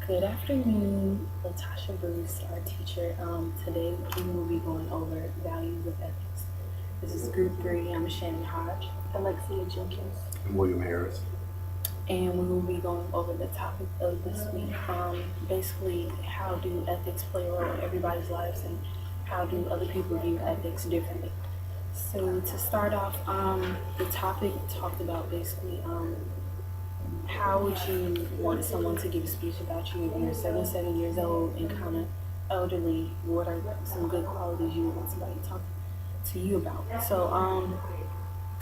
Good afternoon, Latasha Bruce, our teacher. Today we will be going over values of ethics. This is group three. I'm Shannon Hodge, Alexia Jenkins, William Harris. and we will be going over the topic of this week. Basically, how do ethics play a role in everybody's lives, and how do other people view ethics differently? So to start off, the topic talked about basically how would you want someone to give a speech about you if you're 77 years old and kind of elderly? What are some good qualities you would want somebody to talk to you about? So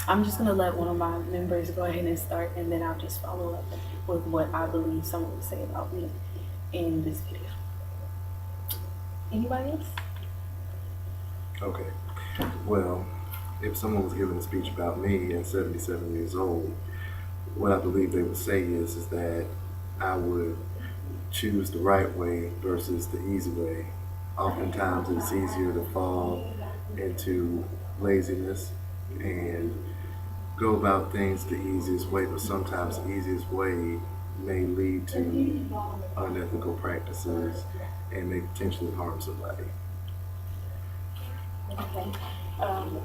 I'm just gonna let one of my members go ahead and start, and then I'll just follow up with what I believe someone would say about me in this video. Anybody else? Okay. Well, if someone was giving a speech about me at 77 years old, what I believe they would say is that I would choose the right way versus the easy way. Oftentimes it's easier to fall into laziness and go about things the easiest way, but sometimes the easiest way may lead to unethical practices and may potentially harm somebody. Okay.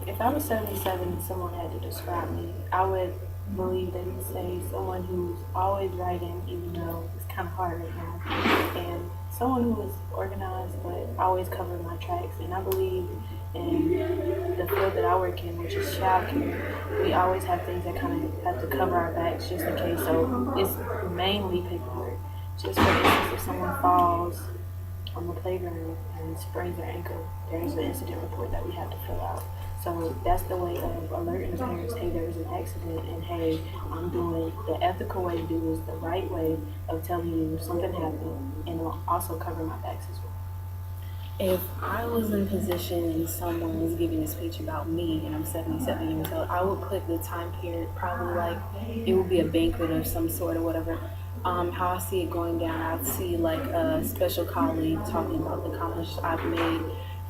If I was 77 and someone had to describe me, I would believe they would say someone who's always writing, even though it's kind of hard right now, and someone who is organized but always covering my tracks. And I believe in the field that I work in, which is childcare, we always have things that kind of have to cover our backs just in case. So it's mainly paperwork. Just for instance, if someone falls on the playground and sprains their ankle, there's an incident report that we have to fill out. So that's the way of alerting the parents, hey, there was an accident, and hey, I'm doing the ethical way to do is the right way of telling you something happened, and also cover my backs as well. If I was in position and someone was giving a speech about me and I'm 77 years old, I would put the time period probably like it would be a banquet of some sort or whatever. How I see it going down, I'd see like a special colleague talking about the accomplishments I've made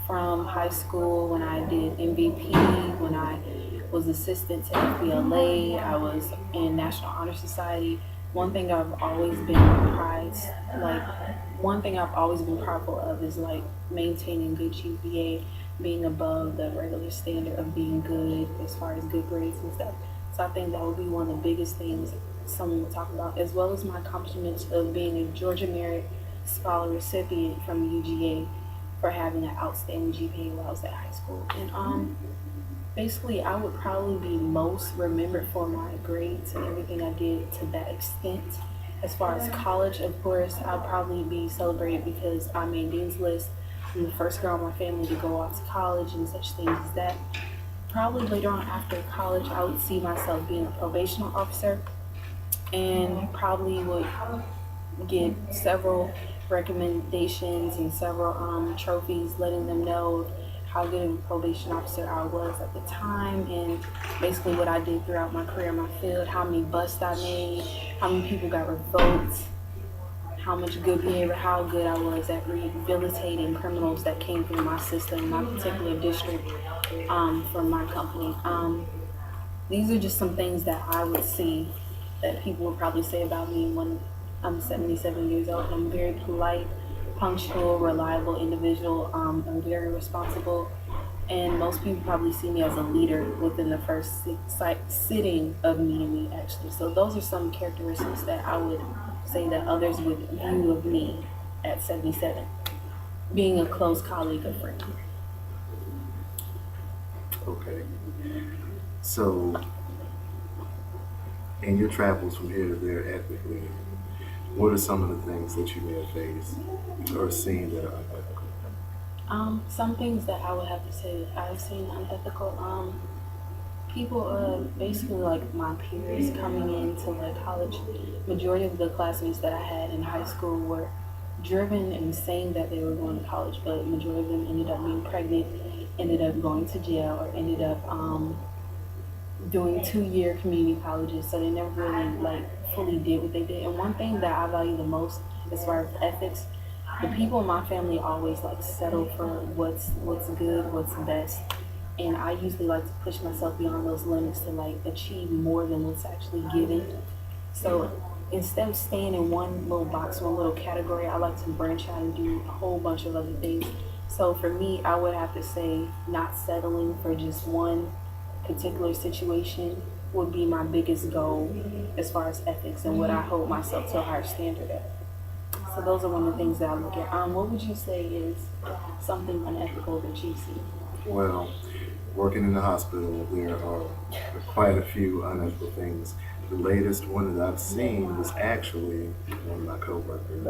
from high school when I did MVP, when I was assistant to FBLA, I was in National Honor Society. One thing I've always been one thing I've always been prideful of is like maintaining good GPA, being above the regular standard of being good as far as good grades and stuff. So I think that would be one of the biggest things someone would talk about, as well as my accomplishments of being a Georgia Merit Scholar recipient from UGA for having an outstanding GPA while I was at high school. And basically, I would probably be most remembered for my grades and everything I did to that extent. As far as college, of course, I'll probably be celebrated because I made Dean's List. I'm the first girl in my family to go off to college and such things as that. Probably later on after college, I would see myself being a probation officer and probably would get several recommendations and several trophies letting them know how good of a probation officer I was at the time, and basically what I did throughout my career in my field, how many busts I made, how many people got revoked, how much good behavior, how good I was at rehabilitating criminals that came through my system, my particular district, from my company. These are just some things that I would see that people would probably say about me when I'm 77 years old. I'm very polite, punctual, reliable individual. I'm very responsible, and most people probably see me as a leader within the first sitting of meeting me, actually. So those are some characteristics that I would say that others would view of me at 77, being a close colleague, a friend. Okay. So, in your travels from here to there ethically, what are some of the things that you may have faced or seen that are unethical? Some things that I would have to say that I've seen unethical. People, basically like my peers coming into like college, majority of the classmates that I had in high school were driven and saying that they were going to college, but majority of them ended up being pregnant, ended up going to jail, or ended up doing 2-year community colleges. So they never really like fully did what they did. And one thing that I value the most as far as ethics, the people in my family always like settle for what's good, what's best. And I usually like to push myself beyond those limits to like achieve more than what's actually given. So instead of staying in one little box, one little category, I like to branch out and do a whole bunch of other things. So for me, I would have to say not settling for just one particular situation would be my biggest goal as far as ethics and what I hold myself to a higher standard at. So those are one of the things that I look at. What would you say is something unethical that you see? Well, working in the hospital, there are quite a few unethical things. The latest one that I've seen was actually one of my coworkers.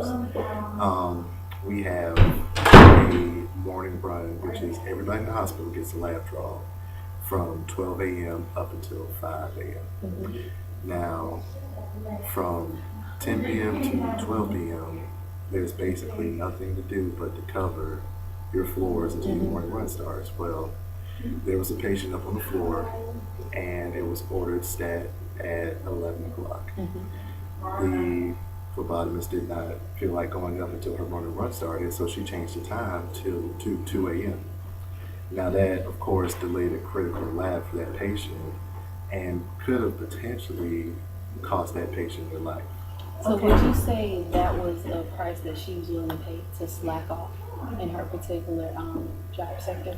We have a morning run, which is everybody in the hospital gets a lab draw from 12 a.m. up until 5 a.m. Now, from 10 p.m. to 12 p.m., there's basically nothing to do but to cover your floors until your morning run starts. Well, there was a patient up on the floor, and it was ordered stat at 11 o'clock. The phlebotomist did not feel like going up until her morning run started, so she changed the time to 2 a.m. Now that, of course, delayed a critical lab for that patient and could have potentially cost that patient their life. So would you say that was the price that she was willing to pay to slack off in her particular job sector?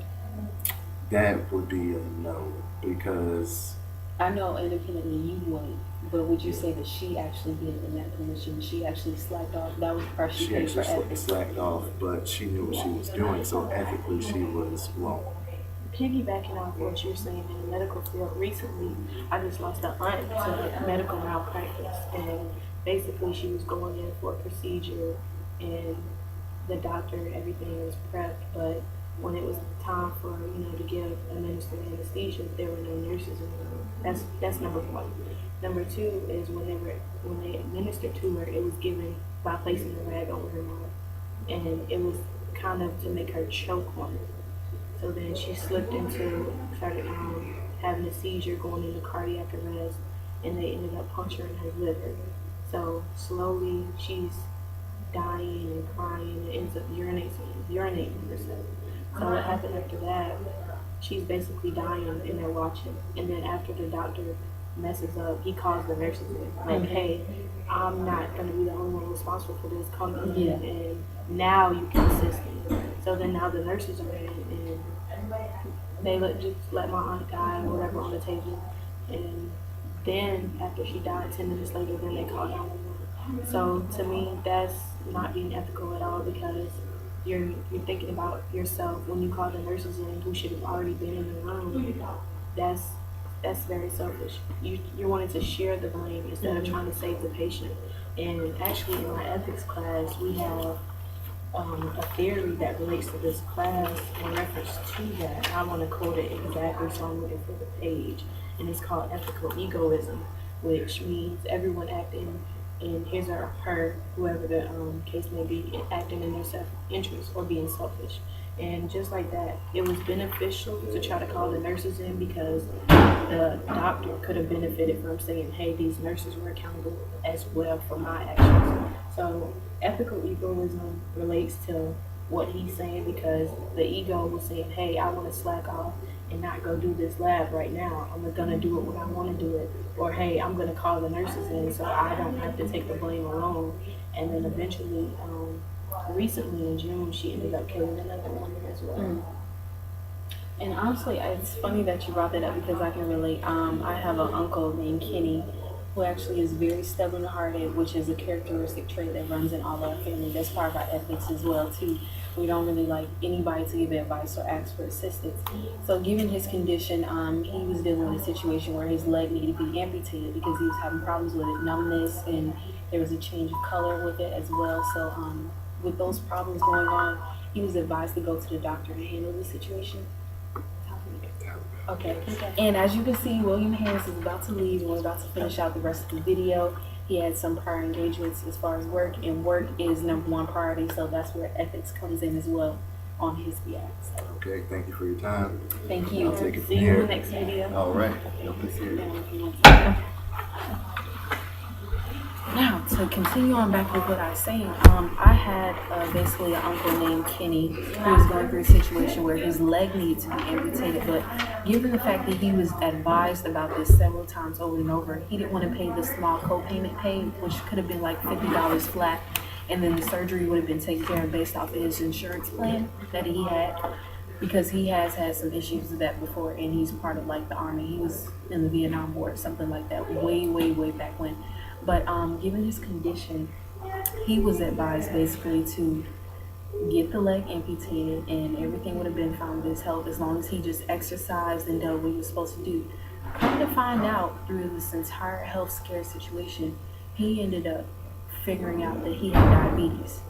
That would be a no, because I know independently you wouldn't, but would you say that she actually did in that position? She actually slacked off. That was the price she paid for ethics. slacked off, but she knew what she was doing, so ethically she was wrong. Piggybacking off what you're saying in the medical field, recently I just lost an aunt to medical malpractice, and basically she was going in for a procedure, and the doctor and everything was prepped, but when it was time for to administer anesthesia, there were no nurses in the room. That's number one. Number two is when they administered to her, it was given by placing a rag over her mouth, and it was kind of to make her choke on it. So then she started having a seizure, going into cardiac arrest, and they ended up puncturing her liver. So slowly she's dying and crying and ends up urinating herself. So what happened after that, she's basically dying and they're watching. And then after the doctor messes up, he calls the nurses in. Like, hey, I'm not going to be the only one responsible for this. Come in and now you can assist me. So then now the nurses are in and they just let my aunt die or whatever on the table. And then after she died, 10 minutes later, then they called 911. So to me, that's not being ethical at all, because you're thinking about yourself when you call the nurses in who should have already been in the room. That's very selfish. You're wanting to share the blame instead of trying to save the patient. And actually in my ethics class, we have a theory that relates to this class in reference to that. I want to quote it exactly, so I'm looking for the page. And it's called ethical egoism, which means everyone acting in his or her, whoever the case may be, acting in their self-interest or being selfish. And just like that, it was beneficial to try to call the nurses in because the doctor could have benefited from saying, hey, these nurses were accountable as well for my actions. So ethical egoism relates to what he's saying, because the ego was saying, hey, I want to slack off and not go do this lab right now. I'm going to do it when I want to do it. Or, hey, I'm going to call the nurses in so I don't have to take the blame alone. And then eventually, recently in June, she ended up killing another woman as well. And honestly, it's funny that you brought that up because I can relate. I have an uncle named Kenny who actually is very stubborn-hearted, which is a characteristic trait that runs in all our family. That's part of our ethics as well, too. We don't really like anybody to give advice or ask for assistance. So given his condition, he was dealing with a situation where his leg needed to be amputated because he was having problems with it, numbness, and there was a change of color with it as well. So with those problems going on, he was advised to go to the doctor and handle the situation. Okay. And as you can see, William Harris is about to leave and we're about to finish out the rest of the video. He had some prior engagements as far as work, and work is number one priority, so that's where ethics comes in as well on his behalf. So. Okay, thank you for your time. Thank you. I'll take it from See you here. in the next video. All right. Hope to see you. Yeah, Now, to continue on back with what I was saying, I had basically an uncle named Kenny who was going through a situation where his leg needed to be amputated, but given the fact that he was advised about this several times over and over, he didn't want to pay the small co-payment paid, which could have been like $50 flat, and then the surgery would have been taken care of based off of his insurance plan that he had, because he has had some issues with that before, and he's part of like the army. He was in the Vietnam War or something like that way back when. But given his condition, he was advised basically to get the leg amputated, and everything would have been fine with his health as long as he just exercised and did what he was supposed to do. Come to find out, through this entire health scare situation, he ended up figuring out that he had diabetes.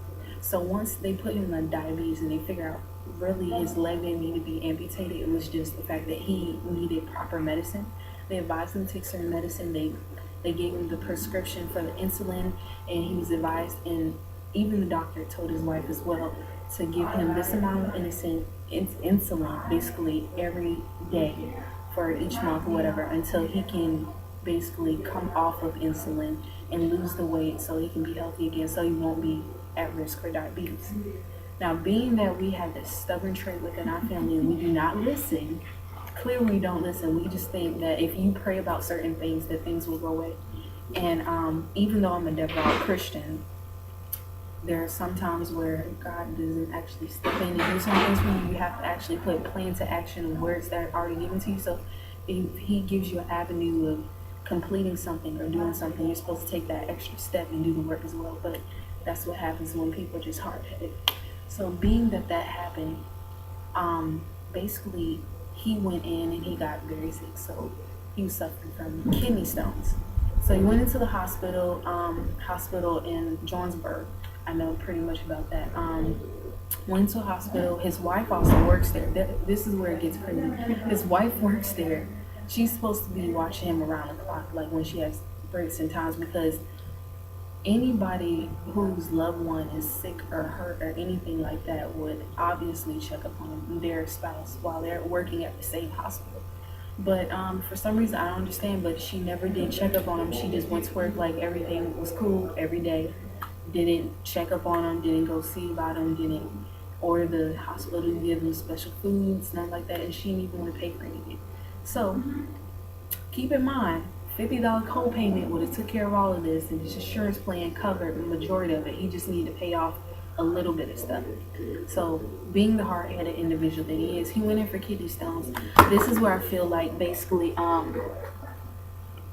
So once they put him on diabetes and they figure out really his leg didn't need to be amputated, it was just the fact that he needed proper medicine. They advised him to take certain medicine. They gave him the prescription for the insulin, and he was advised, and even the doctor told his wife as well, to give him this amount of insulin basically every day for each month or whatever, until he can basically come off of insulin and lose the weight so he can be healthy again, so he won't be at risk for diabetes. Now, being that we have this stubborn trait within our family and we do not listen, clearly we don't listen. We just think that if you pray about certain things, that things will go away. And even though I'm a devout Christian, there are some times where God doesn't actually step in and do some things for you. You have to actually put plan to action words that are already given to you. So if He gives you an avenue of completing something or doing something, you're supposed to take that extra step and do the work as well. But that's what happens when people are just hard-headed. So being that happened, basically he went in and he got very sick. So he was suffering from kidney stones. So he went into the hospital in Johannesburg. I know pretty much about that. Went to a hospital. His wife also works there. This is where it gets crazy. His wife works there. She's supposed to be watching him around the clock, like when she has breaks and times, because anybody whose loved one is sick or hurt or anything like that would obviously check up on their spouse while they're working at the same hospital. But for some reason, I don't understand, but she never did check up on him. She just went to work like everything was cool every day. Didn't check up on him, didn't go see about him, didn't order the hospital to give him special foods, nothing like that, and she didn't even want to pay for anything. So keep in mind, $50 co-payment would have took care of all of this, and his insurance plan covered the majority of it. He just needed to pay off a little bit of stuff. So being the hard-headed individual that he is, he went in for kidney stones. This is where I feel like basically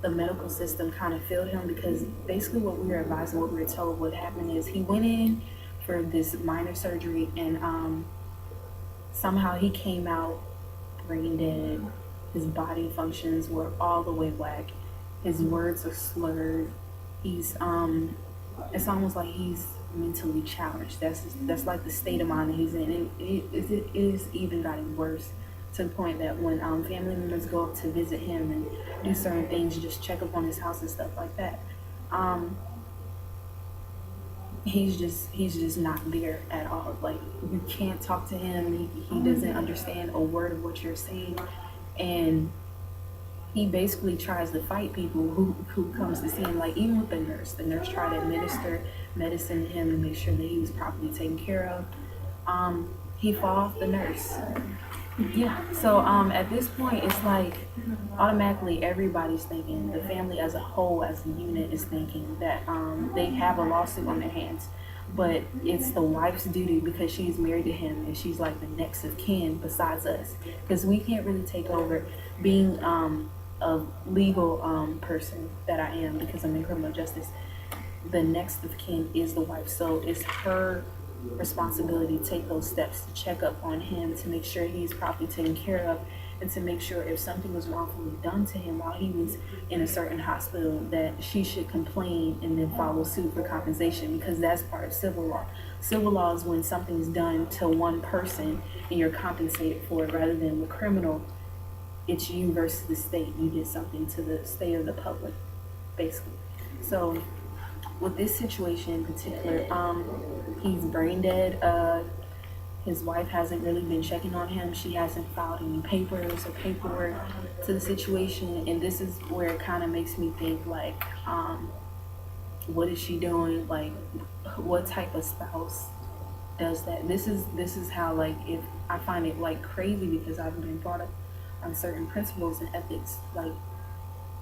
the medical system kind of failed him, because basically what we were advised and what we were told what happened is he went in for this minor surgery, and somehow he came out brain dead. His body functions were all the way whack. His words are slurred. He's it's almost like he's mentally challenged. That's like the state of mind that he's in. And it is even gotten worse, to the point that when family members go up to visit him and do certain things, just check up on his house and stuff like that, he's just not there at all. Like, you can't talk to him. He doesn't understand a word of what you're saying, and he basically tries to fight people who comes to see him. Like, even with the nurse tried to administer medicine to him and make sure that he was properly taken care of. He fought off the nurse. Yeah, so at this point, it's like automatically everybody's thinking, the family as a whole, as a unit, is thinking that they have a lawsuit on their hands. But it's the wife's duty, because she's married to him and she's like the next of kin besides us, because we can't really take over. Being a legal person that I am, because I'm in criminal justice, the next of kin is the wife. So it's her responsibility to take those steps to check up on him, to make sure he's properly taken care of, and to make sure if something was wrongfully done to him while he was in a certain hospital, that she should complain and then follow suit for compensation, because that's part of civil law. Civil law is when something's done to one person and you're compensated for it, rather than with criminal, it's you versus the state. You did something to the state or the public, basically. So with this situation in particular, he's brain dead. His wife hasn't really been checking on him. She hasn't filed any papers or paperwork to the situation, and this is where it kind of makes me think, like, what is she doing? Like, what type of spouse does that? This is how, like, if I find it like crazy because I've been brought up on certain principles and ethics, like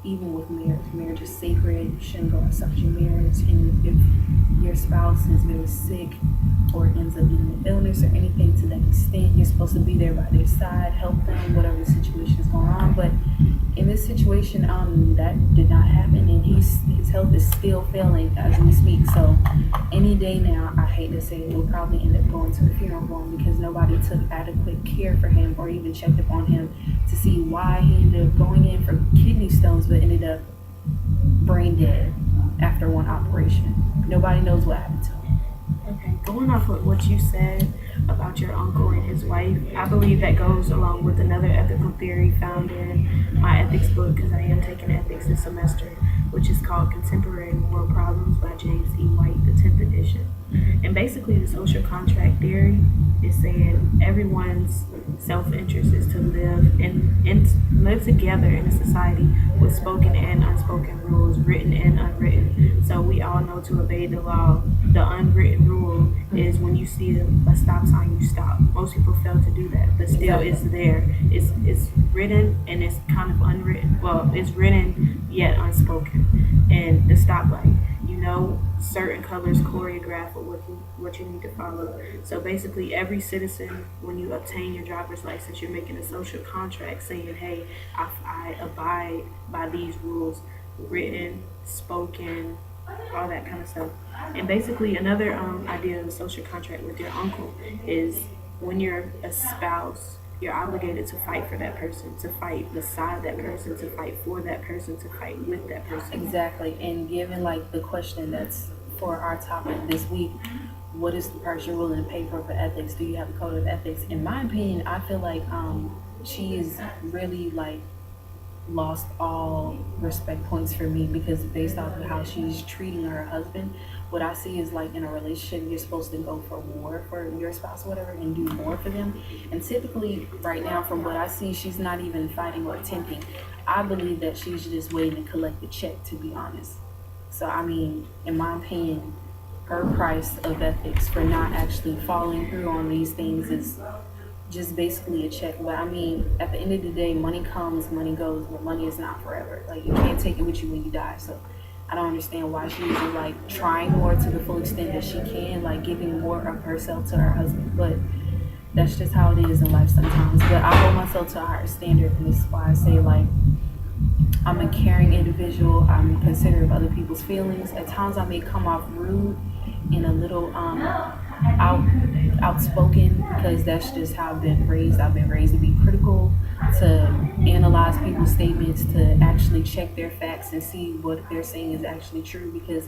even with marriage is sacred. You shouldn't go outside your marriage, and if your spouse is very sick or ends up getting an illness or anything to that extent, you're supposed to be there by their side, help them, whatever the situation is going on. But in this situation, that did not happen, and his health is still failing as we speak. So any day now, I hate to say it, we'll probably end up going to the funeral home because nobody took adequate care for him or even checked up on him to see why he ended up going in for kidney stones but ended up brain dead after one operation. Nobody knows what happened to him. Okay, going off of what you said about your uncle and his wife, I believe that goes along with another ethical theory found in my ethics book, because I am taking ethics this semester, which is called Contemporary Moral Problems by James E. White, the 10th edition. And basically the social contract theory is saying everyone's self-interest is to live and live together in a society with spoken and unspoken rules, written and unwritten. So we all know to obey the law. The unwritten rule is when you see a stop sign, you stop. Most people fail to do that, but still it's there. It's written and it's kind of unwritten. Well, it's written yet unspoken. And the stoplight, you know, certain colors choreograph what you need to follow. So basically every citizen, when you obtain your driver's license, you're making a social contract saying, hey, I abide by these rules, written, spoken, all that kind of stuff. And basically another idea of a social contract with your uncle is when you're a spouse, you're obligated to fight for that person, to fight beside that person, to fight for that person, to fight with that person. Exactly. And given like the question that's for our topic this week, what is the price you're willing to pay for ethics? Do you have a code of ethics? In my opinion, I feel like she is really like lost all respect points for me, because based off of how she's treating her husband, what I see is like in a relationship, you're supposed to go for war for your spouse or whatever and do more for them. And typically right now, from what I see, she's not even fighting or attempting. I believe that she's just waiting to collect the check, to be honest. So I mean, in my opinion, her price of ethics for not actually following through on these things is just basically a check. But I mean, at the end of the day, money comes, money goes, but money is not forever. Like, you can't take it with you when you die. So I don't understand why she isn't like trying more to the full extent that she can, like giving more of herself to her husband. But that's just how it is in life sometimes. But I hold myself to a higher standard, and this is why I say, like, I'm a caring individual. I'm considerate of other people's feelings. At times I may come off rude and a little outspoken, because that's just how I've been raised. I've been raised to be critical, to analyze people's statements, to actually check their facts and see what they're saying is actually true, because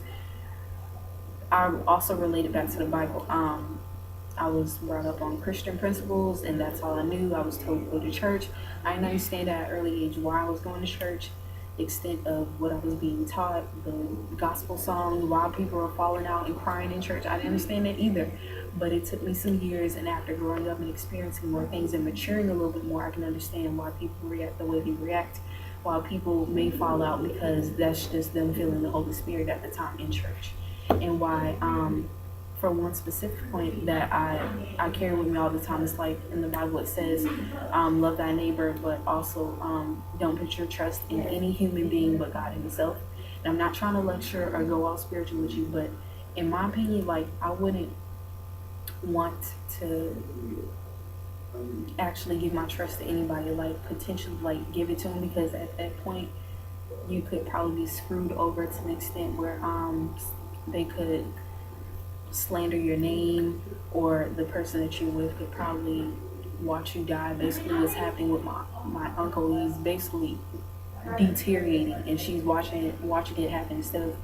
I also related back to the Bible. I was brought up on Christian principles, and that's all I knew. I was told to go to church. I didn't understand at an early age why I was going to church, the extent of what I was being taught, the gospel songs, why people were falling out and crying in church. I didn't understand that either. But it took me some years, and after growing up and experiencing more things and maturing a little bit more, I can understand why people react the way they react, while people may fall out because that's just them feeling the Holy Spirit at the time in church. And why, for one specific point that I carry with me all the time, it's like in the Bible it says, love thy neighbor, but also don't put your trust in any human being but God himself. And I'm not trying to lecture or go all spiritual with you, but in my opinion, like, I wouldn't want to actually give my trust to anybody, like potentially like give it to them, because at that point you could probably be screwed over to an extent where they could slander your name, or the person that you're with could probably watch you die. Basically what's happening with my uncle, he's basically deteriorating, and she's watching it happen instead of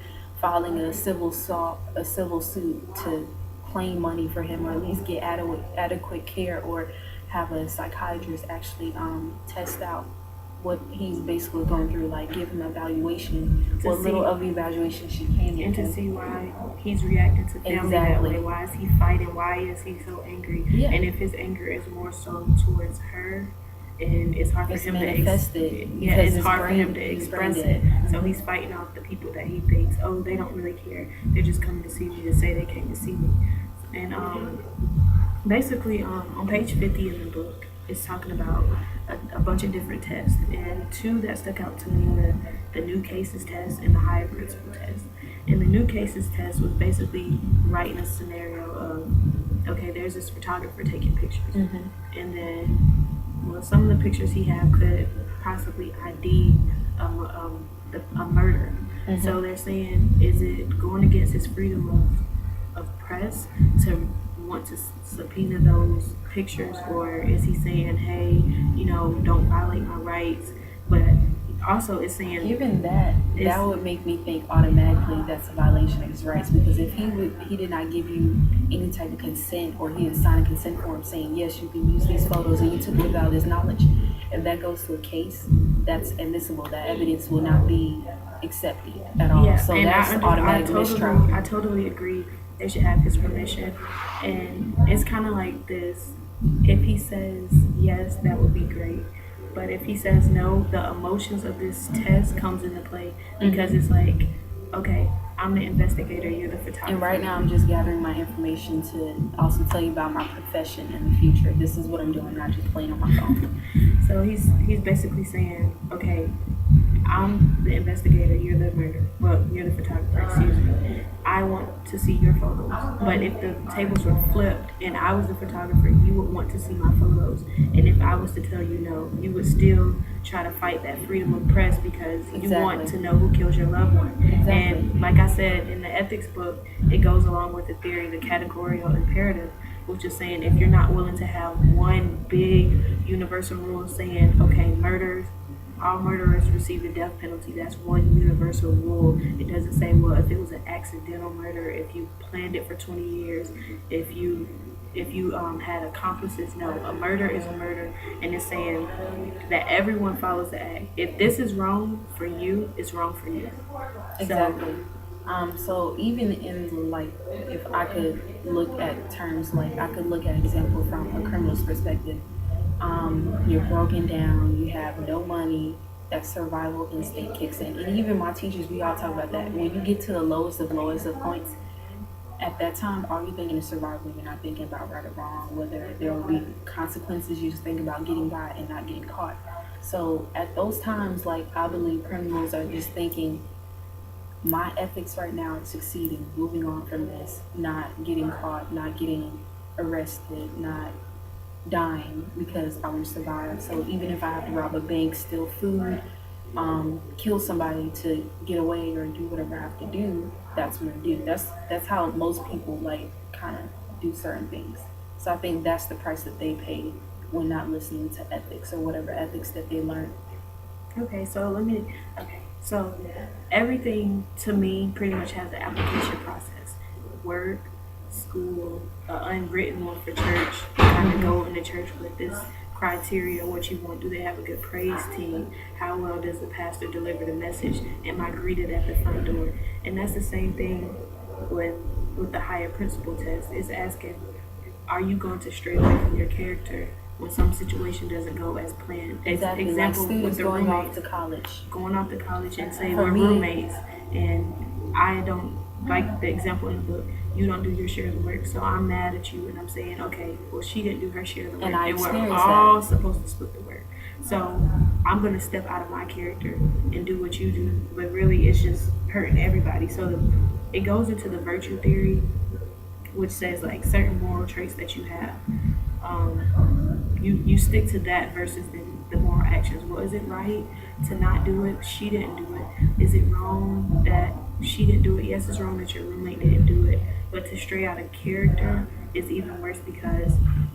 filing a civil suit to claim money for him, or at least get adequate care, or have a psychiatrist actually test out what he's basically going through, like give him an evaluation, what little of the evaluation she can get, and to see why he's reacting to family that way. Why is he fighting? Why is he so angry? Yeah. And if his anger is more so towards her and it's hard for It's him manifested to because it's his hard for brain him to express explained it. So he's fighting off the people that he thinks, oh, they don't really care. They're just coming to see me to say they came to see me. And basically, on page 50 in the book, it's talking about a bunch of different tests, and two that stuck out to me were the new cases test and the higher principle test. And the new cases test was basically writing a scenario of, okay, there's this photographer taking pictures, and then, well, some of the pictures he had could possibly ID a murder. So they're saying, is it going against his freedom of press to want to subpoena those pictures, or is he saying, hey, don't violate my rights? But also it's saying, Given that would make me think automatically that's a violation of his rights, because if he did not give you any type of consent, or he didn't sign a consent form saying yes, you can use these photos, and you took it without his knowledge, if that goes to a case, that's admissible. That evidence will not be accepted at all. yeah, So and that's automatic mistrial. I totally agree. They should have his permission, and it's kind of like this. If he says yes, that would be great. But if he says no, the emotions of this test comes into play, because it's like, okay, I'm the investigator, you're the photographer. And right now I'm just gathering my information to also tell you about my profession in the future. This is what I'm doing, not just playing on my phone. So he's basically saying, okay, I'm the investigator, you're the murderer. Well, you're the photographer, excuse me. I want to see your photos. But if the tables were flipped and I was the photographer, you would want to see my photos. And if I was to tell you no, you would still try to fight that freedom of press, because you want to know who killed your loved one. And like I said, in the ethics book, it goes along with the theory, the categorical imperative, which is saying if you're not willing to have one big universal rule saying, okay, all murderers receive the death penalty, that's one universal rule. It doesn't say, well, if it was an accidental murder, if you planned it for 20 years, if you had accomplices. No, a murder is a murder, and it's saying that everyone follows the act. If this is wrong for you, it's wrong for you. Exactly. So even in, like, if I could look at terms, like I could look at an example from a criminal's perspective. You're broken down, you have no money, that survival instinct kicks in. And even my teachers, we all talk about that. When you get to the lowest of points, at that time, all you're thinking is survival. You're not thinking about right or wrong, whether there will be consequences. You just think about getting by and not getting caught. So at those times, like, I believe criminals are just thinking, my ethics right now is succeeding, moving on from this, not getting caught, not getting arrested, not dying, because I want to survive. So even if I have to rob a bank, steal food, kill somebody to get away, or do whatever I have to do, that's what I do. That's how most people, like, kind of do certain things. So I think that's the price that they pay when not listening to ethics, or whatever ethics that they learn. So everything to me pretty much has an application process. Work, school, unwritten one for church. You kind of go into church with this criteria, what you want. Do they have a good praise team? How well does the pastor deliver the message? Am I greeted at the front door? And that's the same thing with the higher principle test. It's asking, are you going to stray away from your character when some situation doesn't go as planned? Exactly. Example, like students with the going roommates. going off to college And say For we're me- roommates, and I don't, like the example in the book, you don't do your share of the work, so I'm mad at you, and I'm saying, okay, well, she didn't do her share of the work, And I we're experienced all supposed to split the work. So I'm gonna step out of my character and do what you do, but really it's just hurting everybody. So it goes into the virtue theory, which says, like, certain moral traits that you have, you stick to that versus the moral actions. Well, is it right to not do it? She didn't do it. Is it wrong that she didn't do it? Yes, it's wrong that your roommate didn't do it, but to stray out of character is even worse, because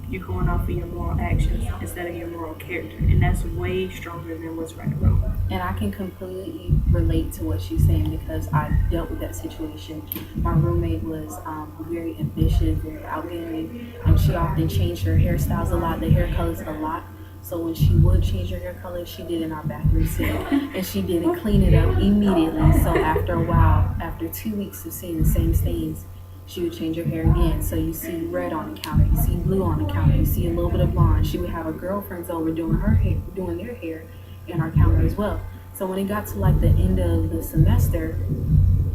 you're going off of your moral actions instead of your moral character, and that's way stronger than what's right or wrong. And I can completely relate to what she's saying, because I dealt with that situation. My roommate was very ambitious, very outgoing. She often changed her hairstyles a lot, the hair colors a lot. So when she would change her hair color, she did in our bathroom sink, and she didn't clean it up immediately. So after a while, after 2 weeks of seeing the same stains, she would change her hair again. So you see red on the counter, you see blue on the counter, you see a little bit of blonde. She would have her girlfriends over doing their hair in our counter as well. So when it got to like the end of the semester,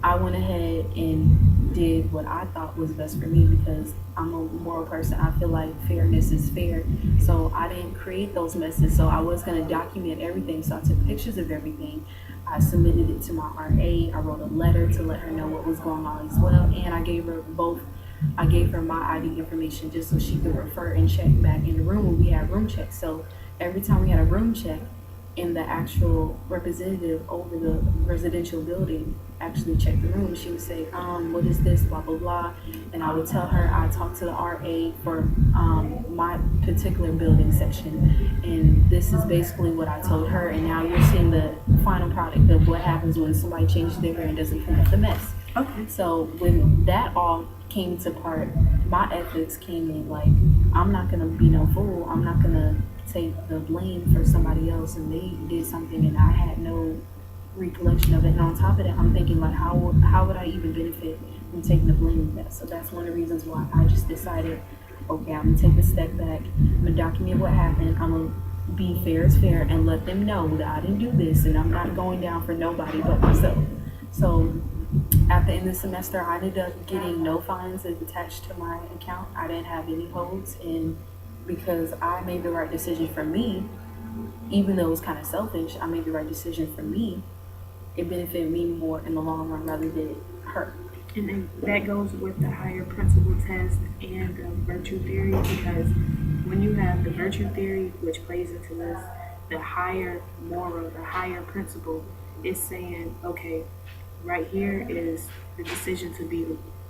I went ahead and did what I thought was best for me because I'm a moral person. I feel like fairness is fair. So I didn't create those messes. So I was going to document everything. So I took pictures of everything. I submitted it to my RA. I wrote a letter to let her know what was going on as well. And I gave her my ID information just so she could refer and check back in the room when we had room checks. So every time we had a room check, and the actual representative over the residential building actually checked the room, she would say, what is this, blah, blah, blah. And I would tell her I talked to the RA for my particular building section. And this is basically what I told her. And now you're seeing the final product of what happens when somebody changes their hair and doesn't clean up the mess. Okay. So when that all came to part, my ethics came in like, I'm not going to be no fool. I'm not going to take the blame for somebody else and they did something and I had no recollection of it. And on top of that, I'm thinking like, how would I even benefit from taking the blame of that? So that's one of the reasons why I just decided, okay, I'm gonna take a step back. I'm gonna document what happened. I'm gonna be fair as fair and let them know that I didn't do this and I'm not going down for nobody but myself. So at the end of the semester, I ended up getting no fines attached to my account. I didn't have any holds, and because I made the right decision for me, even though it was kind of selfish, I made the right decision for me. It benefited me more in the long run rather than her. And then that goes with the higher principle test and the virtue theory, because when you have the virtue theory, which plays into this, the higher moral, the higher principle is saying, okay, right here is the decision to be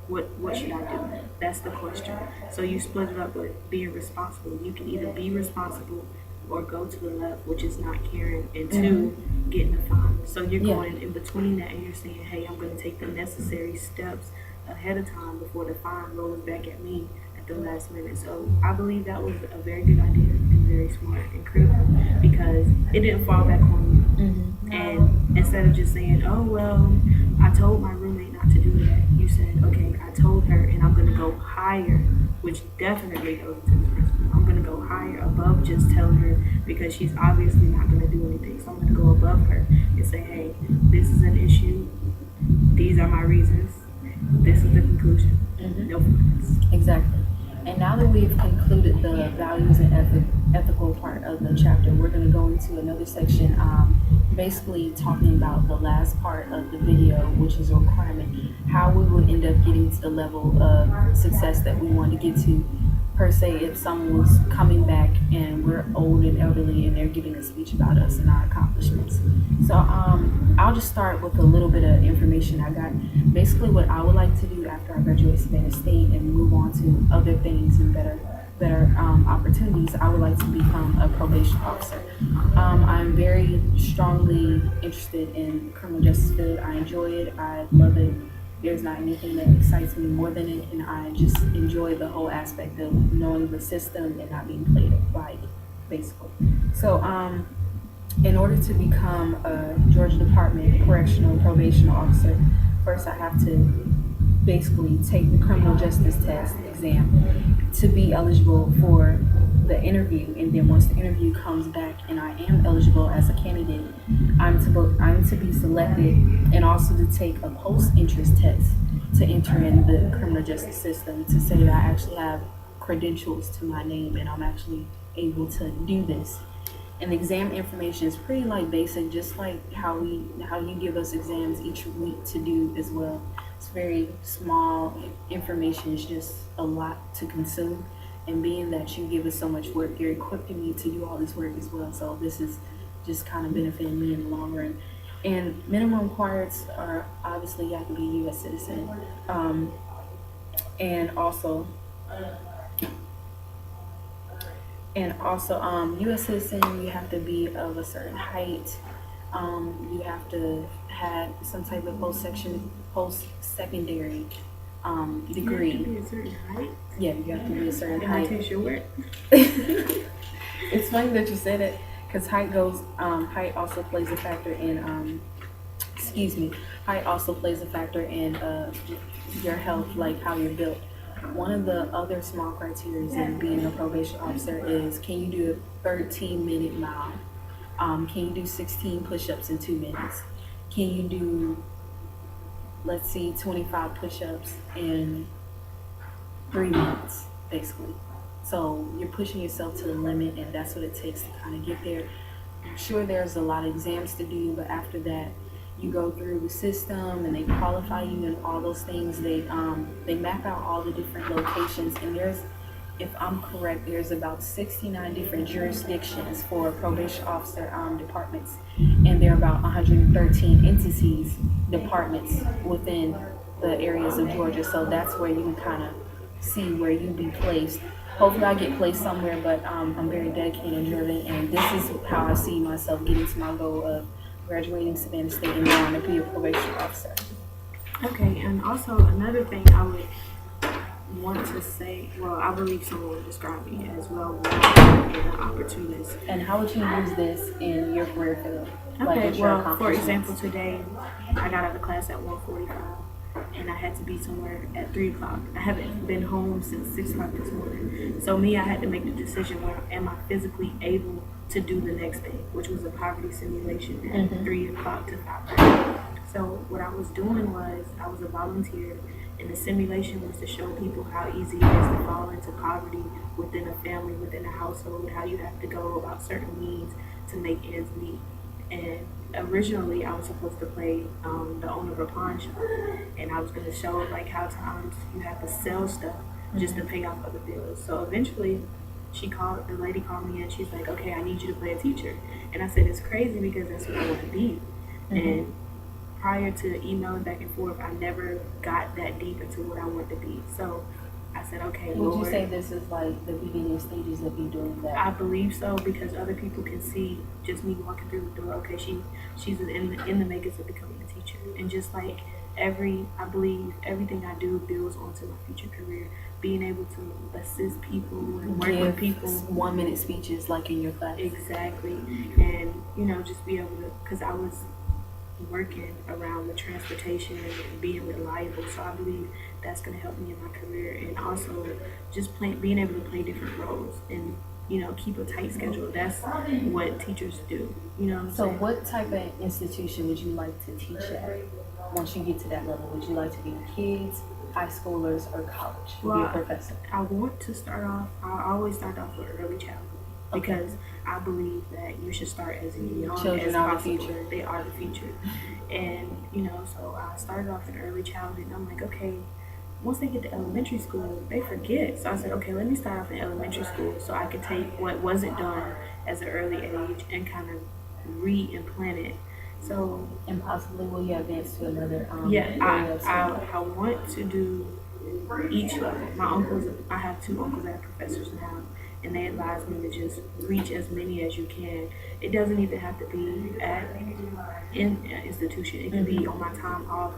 what should I do? That's the question. So you split it up with being responsible. You can either be responsible or go to the left, which is not caring, and two, getting a fine. So you're going in between that and you're saying, hey, I'm going to take the necessary steps ahead of time before the fine rolls back at me at the last minute. So I believe that was a very good idea and very smart and critical because it didn't fall back on you. And instead of just saying, oh, well, I told my roommate not to do that, you said, okay, I told her and I'm going to go higher, which definitely goes into the principle. I'm going to go higher above just telling her because she's obviously not going to do anything. So I'm going to go above her and say, hey, this is an issue. These are my reasons. This is the conclusion. No fines. Exactly. And now that we've concluded the values and ethical part of the chapter, we're going to go into another section, basically talking about the last part of the video, which is a requirement, how we would end up getting to the level of success that we want to get to, per se, if someone was coming back and we're old and elderly and they're giving a speech about us and our accomplishments. So I'll just start with a little bit of information I got. Basically what I would like to do after I graduate Savannah State and move on to other things and better opportunities, I would like to become a probation officer. I'm very strongly interested in criminal justice field. I enjoy it. I love it. There's not anything that excites me more than it, and I just enjoy the whole aspect of knowing the system and not being played by it, basically. So, in order to become a Georgia Department Correctional Probation Officer, first I have to basically take the criminal justice test exam to be eligible for the interview, and then once the interview comes back and I am eligible as a candidate, I'm to be selected and also to take a post-interest test to enter in the criminal justice system to say that I actually have credentials to my name and I'm actually able to do this. And the exam information is pretty like basic, just like how you give us exams each week to do as well. It's very small information. It's just a lot to consume. And being that you give us so much work, you're equipping me to do all this work as well. So this is just kind of benefiting me in the long run. And minimum requirements are obviously you have to be a U.S. citizen. And also, U.S. citizen, you have to be of a certain height. You have to have some type of post-secondary degree. You have to be a certain height? Yeah, you have to be a certain and height. that takes your work? It's funny that you said it, because height also plays a factor in, height also plays a factor in your health, like how you're built. One of the other small criteria in being a probation officer is, can you do a 13-minute mile? Can you do 16 push-ups in 2 minutes? Can you do, let's see, 25 push-ups in 3 minutes, basically? So you're pushing yourself to the limit, and that's what it takes to kind of get there. I'm sure there's a lot of exams to do, but after that, you go through the system and they qualify you and all those things. They map out all the different locations, and there's, if I'm correct, there's about 69 different jurisdictions for probation officer departments, and there are about 113 entities, departments within the areas of Georgia. So that's where you can kind of see where you be placed. Hopefully I get placed somewhere, but I'm very dedicated and driven, and this is how I see myself getting to my goal of graduating Savannah State and going to be a probation officer. Okay, and also another thing I would want to say, well, I believe someone would describe me as well-rounded and an opportunist. And how would you use this in your career field? Okay, well, for example, today I got out of class at 1:45. And I had to be somewhere at 3 o'clock. I haven't been home since 6 o'clock this morning. So I had to make the decision, where am I physically able to do the next thing, which was a poverty simulation at 3 o'clock to 5:30. So what I was doing was, I was a volunteer, and the simulation was to show people how easy it is to fall into poverty within a family, within a household, how you have to go about certain needs to make ends meet. And originally I was supposed to play the owner of a pawn shop, and I was going to show like how times you have to sell stuff just to pay off other bills. So eventually the lady called me and she's like, okay, I need you to play a teacher. And I said, it's crazy because that's what I want to be. And prior to emailing back and forth, I never got that deep into what I wanted to be. So I said, okay, would Lord, you say this is like the beginning stages of you doing that? I believe so, because other people can see just me walking through the door. Okay, she's in the makers of becoming a teacher, and just like I believe everything I do builds onto my future career. Being able to assist people and work with people. 1-minute speeches like in your class. Exactly, and just be able to, because I was working around the transportation and being reliable, so I believe that's going to help me in my career, and also just being able to play different roles and keep a tight schedule. That's what teachers do. So what type of institution would you like to teach at once you get to that level? Would you like to be with kids, high schoolers, or college? Be a professor? I want to start off, I always start off with early childhood, because I believe that you should start as young Children as are possible. the future. They are the future. And so I started off in early childhood, and I'm like, okay, once they get to elementary school, they forget. So I said, okay, let me start off in elementary school so I could take what wasn't done as an early age and kind of re-implant it. So, and possibly will you advance to another I want to do each level. My uncles, I have 2 uncles that are professors now, and they advise me to just reach as many as you can. It doesn't even have to be in an institution. It can be on my time off.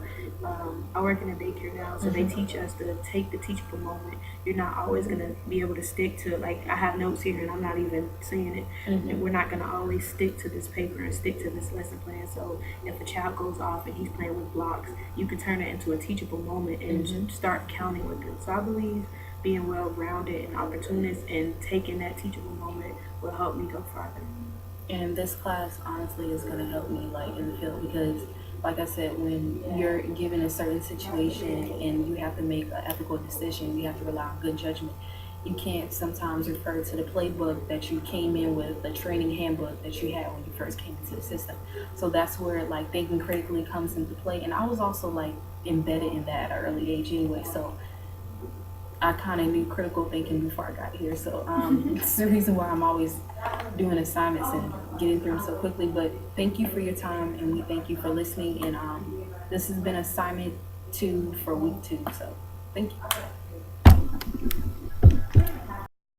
I work in a daycare now, so they teach us to take the teachable moment. You're not always going to be able to stick to, like, I have notes here and I'm not even seeing it. And we're not going to always stick to this paper and stick to this lesson plan. So if a child goes off and he's playing with blocks, you can turn it into a teachable moment and start counting with it. So I believe being well-rounded and opportunist and taking that teachable moment will help me go farther. And this class honestly is going to help me like in the field, because like I said, when you're given a certain situation and you have to make an ethical decision, you have to rely on good judgment. You can't sometimes refer to the playbook that you came in with, the training handbook that you had when you first came into the system. So that's where like thinking critically comes into play. And I was also like embedded in that at an early age anyway, so I kind of knew critical thinking before I got here. So it's the reason why I'm always doing assignments and getting through them so quickly. But thank you for your time, and we thank you for listening. And this has been assignment 2 for week 2. So thank you.